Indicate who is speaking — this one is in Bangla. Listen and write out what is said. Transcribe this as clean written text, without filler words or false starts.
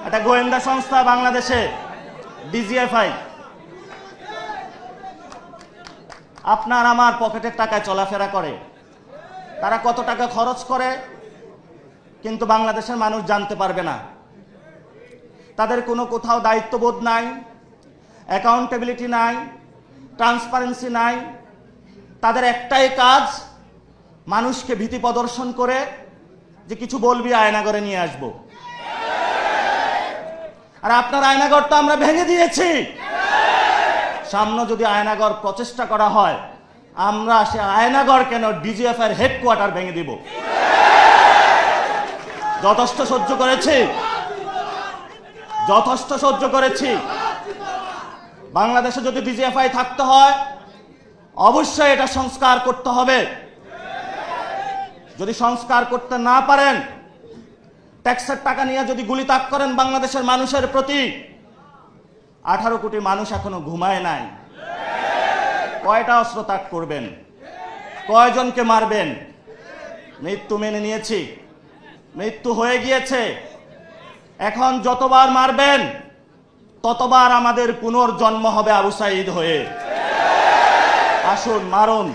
Speaker 1: একটা গোয়েন্দা সংস্থা বাংলাদেশে ডিজিএফআই আপনার আমার পকেটের টাকায় চলাফেরা করে। তারা কত টাকা খরচ করে কিন্তু বাংলাদেশের মানুষ জানতে পারবে না। তাদের কোনো কোথাও দায়িত্ববোধ নাই, অ্যাকাউন্টেবিলিটি নাই, ট্রান্সপারেন্সি নাই। তাদের একটাই কাজ, মানুষকে ভীতি প্রদর্শন করে যে কিছু বলবি আয়নাগরে নিয়ে আসব। আর আপনার আয়নাগর তো আমরা ভেঙে দিয়েছি। সামনে যদি আয়নাগর প্রচেষ্টা করা হয়, আমরা সে আয়নাগর কেন ডিজিএফআই এর হেডকোয়ার্টার ভেঙে দিব। যথেষ্ট সহ্য করেছি, যথেষ্ট সহ্য করেছি। বাংলাদেশে যদি ডিজিএফআই থাকতে হয় অবশ্যই এটা সংস্কার করতে হবে। যদি সংস্কার করতে না পারেন, ট্যাক্সের টাকা নিয়ে যদি গুলিতাক করেন বাংলাদেশের মানুষের প্রতি, 18 কোটি মানুষ এখনো ঘুমায় নাই। কয়টা অস্ত্র ত্যাগ করবেন? কয়জনকে মারবেন? মৃত্যু মেনে নিয়েছি, মৃত্যু হয়ে গিয়েছে। এখন যতবার মারবেন ততবার আমাদের পুনর্জন্ম হবে আবু সাঈদ হয়ে। আসুন মারুন।